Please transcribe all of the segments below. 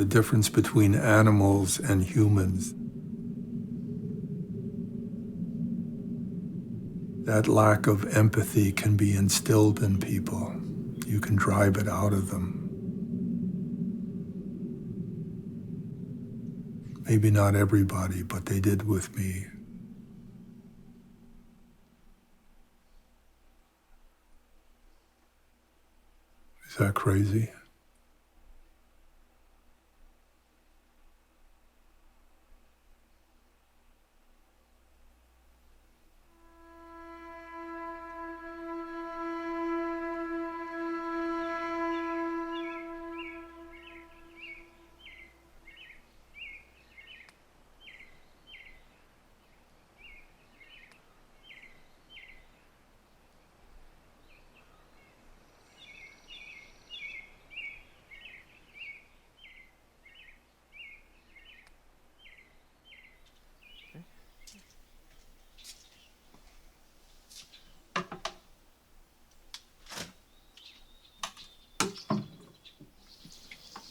the difference between animals and humans. That lack of empathy can be instilled in people. You can drive it out of them. Maybe not everybody, but they did with me. Is that crazy?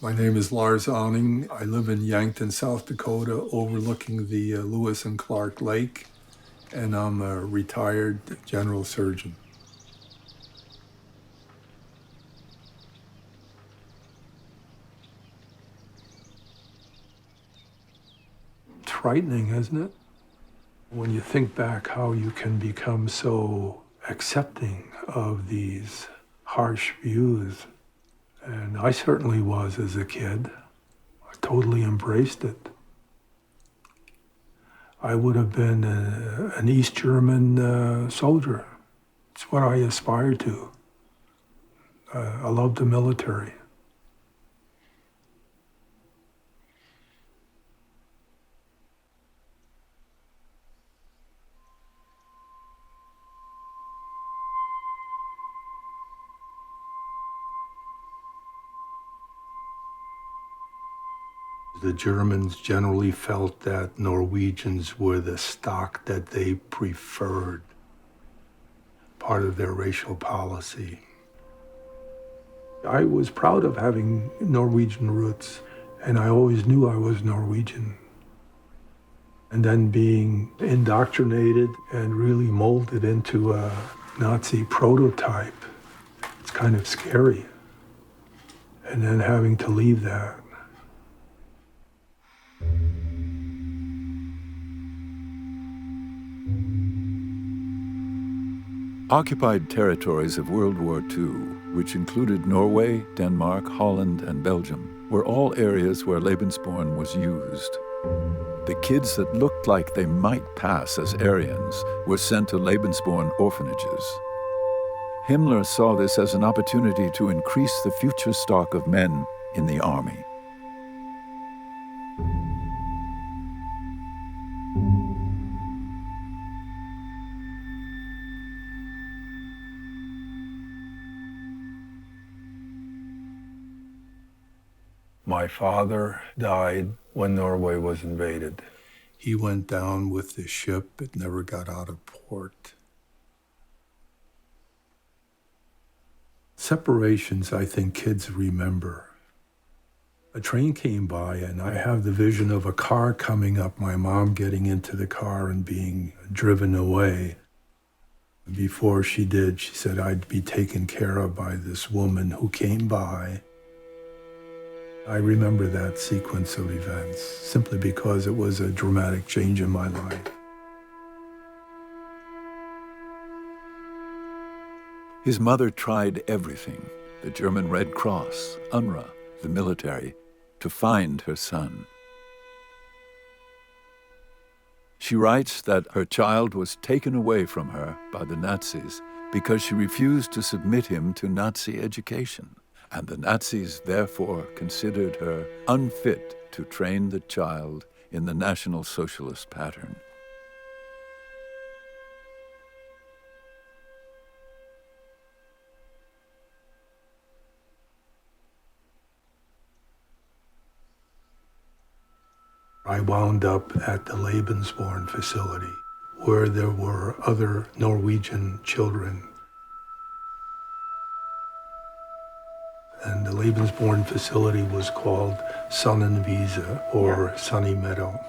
My name is Lars Awning. I live in Yankton, South Dakota, overlooking the Lewis and Clark Lake, and I'm a retired general surgeon. It's frightening, isn't it? When you think back how you can become so accepting of these harsh views. And I certainly was as a kid. I totally embraced it. I would have been an East German soldier. It's what I aspired to. I loved the military. The Germans generally felt that Norwegians were the stock that they preferred, part of their racial policy. I was proud of having Norwegian roots, and I always knew I was Norwegian. And then being indoctrinated and really molded into a Nazi prototype, it's kind of scary. And then having to leave that. Occupied territories of World War II, which included Norway, Denmark, Holland, and Belgium, were all areas where Lebensborn was used. The kids that looked like they might pass as Aryans were sent to Lebensborn orphanages. Himmler saw this as an opportunity to increase the future stock of men in the army. My father died when Norway was invaded. He went down with the ship. It never got out of port. Separations, I think kids remember. A train came by, and I have the vision of a car coming up, my mom getting into the car and being driven away. Before she did, she said I'd be taken care of by this woman who came by. I remember that sequence of events simply because it was a dramatic change in my life. His mother tried everything, the German Red Cross, UNRWA, the military, to find her son. She writes that her child was taken away from her by the Nazis because she refused to submit him to Nazi education. And the Nazis therefore considered her unfit to train the child in the National Socialist pattern. I wound up at the Lebensborn facility, where there were other Norwegian children. And the Lebensborn facility was called Sun and Visa or Sunny Meadow.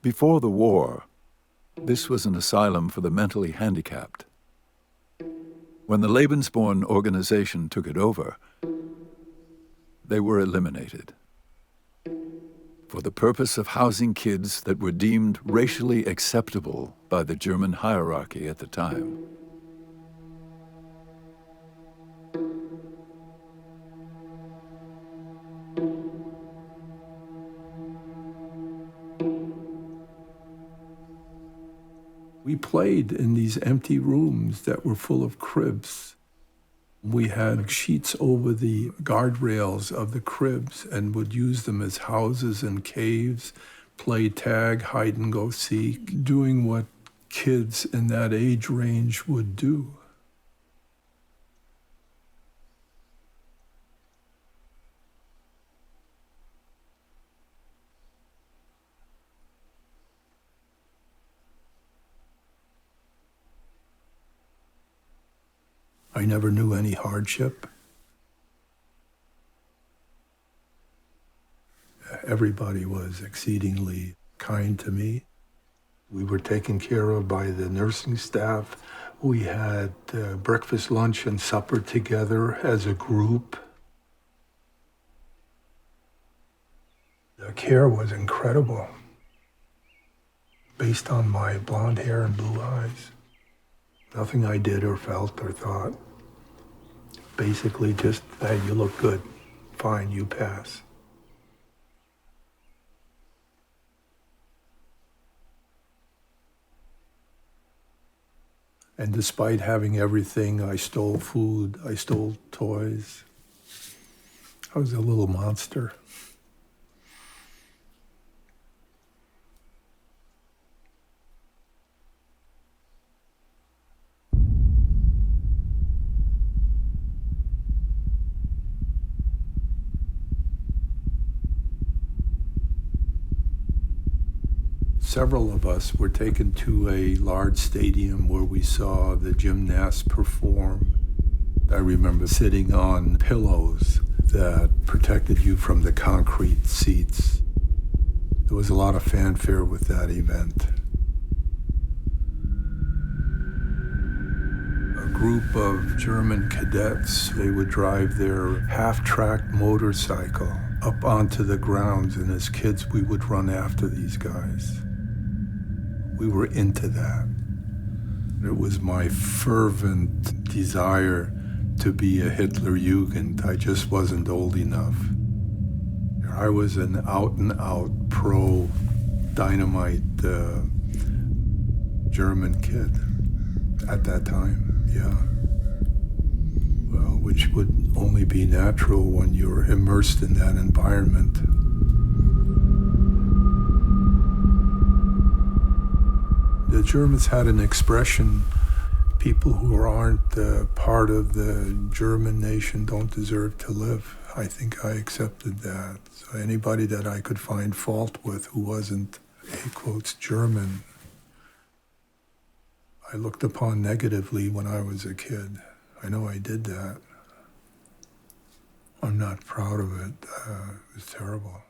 Before the war, this was an asylum for the mentally handicapped. When the Lebensborn organization took it over, they were eliminated for the purpose of housing kids that were deemed racially acceptable by the German hierarchy at the time. We played in these empty rooms that were full of cribs. We had sheets over the guardrails of the cribs and would use them as houses and caves, play tag, hide and go seek, doing what kids in that age range would do. I never knew any hardship. Everybody was exceedingly kind to me. We were taken care of by the nursing staff. We had breakfast, lunch, and supper together as a group. The care was incredible, based on my blonde hair and blue eyes. Nothing I did or felt or thought. Basically just, hey, you look good. Fine, you pass. And despite having everything, I stole food, I stole toys. I was a little monster. Several of us were taken to a large stadium where we saw the gymnasts perform. I remember sitting on pillows that protected you from the concrete seats. There was a lot of fanfare with that event. A group of German cadets, they would drive their half-track motorcycle up onto the grounds, and as kids we would run after these guys. We were into that. It was my fervent desire to be a Hitlerjugend. I just wasn't old enough. I was an out-and-out pro-dynamite German kid at that time, yeah. Well, which would only be natural when you're immersed in that environment. The Germans had an expression, people who aren't part of the German nation don't deserve to live. I think I accepted that. So anybody that I could find fault with who wasn't, air quotes, German, I looked upon negatively when I was a kid. I know I did that. I'm not proud of it. It was terrible.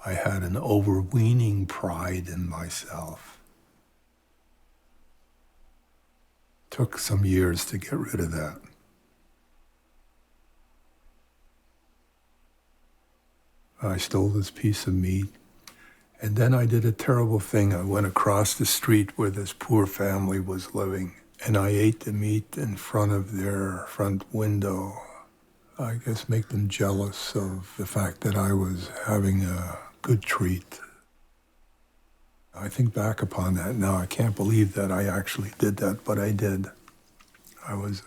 I had an overweening pride in myself. Took some years to get rid of that. I stole this piece of meat, and then I did a terrible thing. I went across the street where this poor family was living, and I ate the meat in front of their front window. I guess make them jealous of the fact that I was having a good treat. I think back upon that now. I can't believe that I actually did that, but I did. I was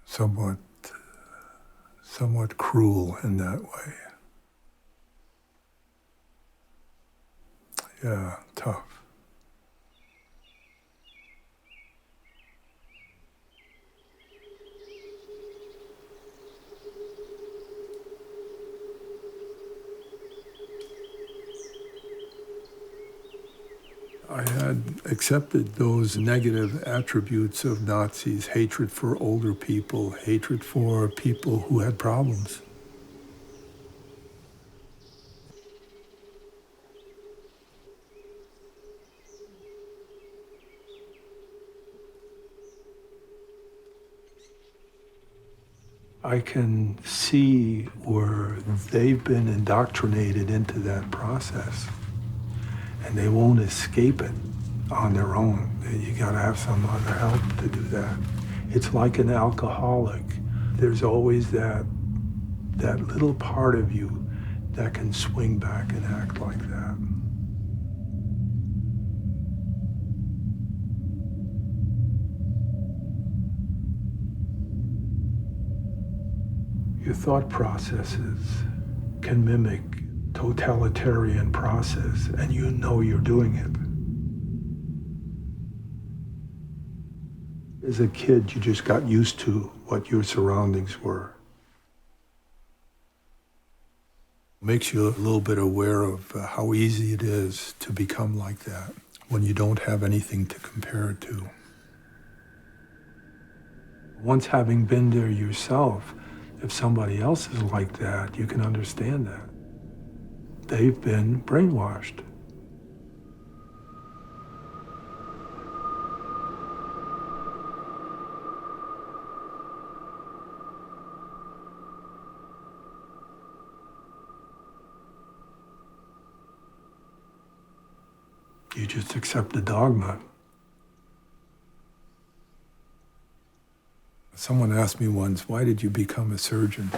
somewhat cruel in that way. Yeah, tough. accepted those negative attributes of Nazis, hatred for older people, hatred for people who had problems. I can see where they've been indoctrinated into that process, and they won't escape it on their own. You gotta have some other help to do that. It's like an alcoholic. There's always that little part of you that can swing back and act like that. Your thought processes can mimic totalitarian process, and you know you're doing it. As a kid, you just got used to what your surroundings were. It makes you a little bit aware of how easy it is to become like that when you don't have anything to compare it to. Once having been there yourself, if somebody else is like that, you can understand that. They've been brainwashed. You just accept the dogma. Someone asked me once, why did you become a surgeon?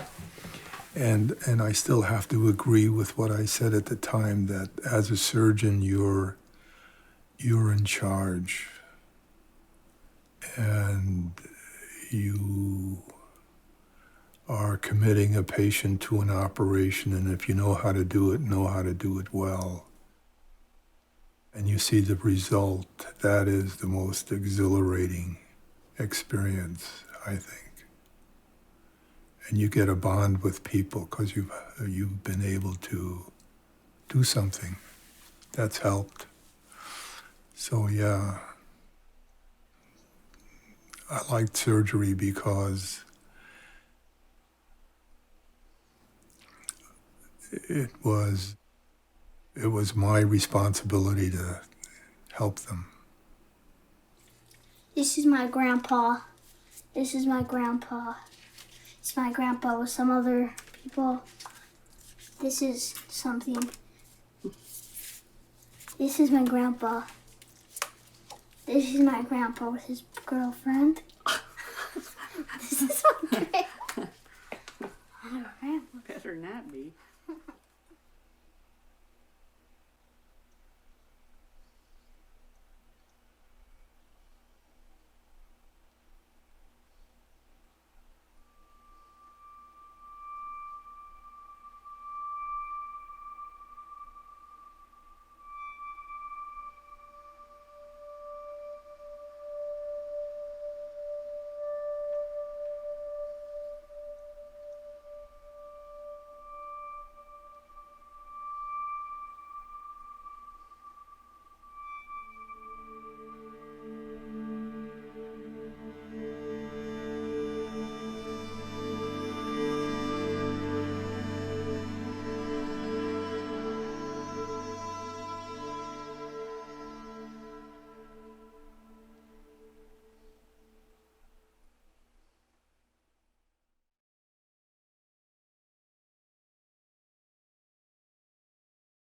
And I still have to agree with what I said at the time, that as a surgeon, you're in charge. And you are committing a patient to an operation, and if you know how to do it well. And you see the result, that is the most exhilarating experience, I think. And you get a bond with people because you've been able to do something that's helped. So yeah, I liked surgery because it was my responsibility to help them. This is my grandpa. This is my grandpa. It's my grandpa with some other people. This is something. This is my grandpa. This is my grandpa with his girlfriend. This is my grandpa. Better not be.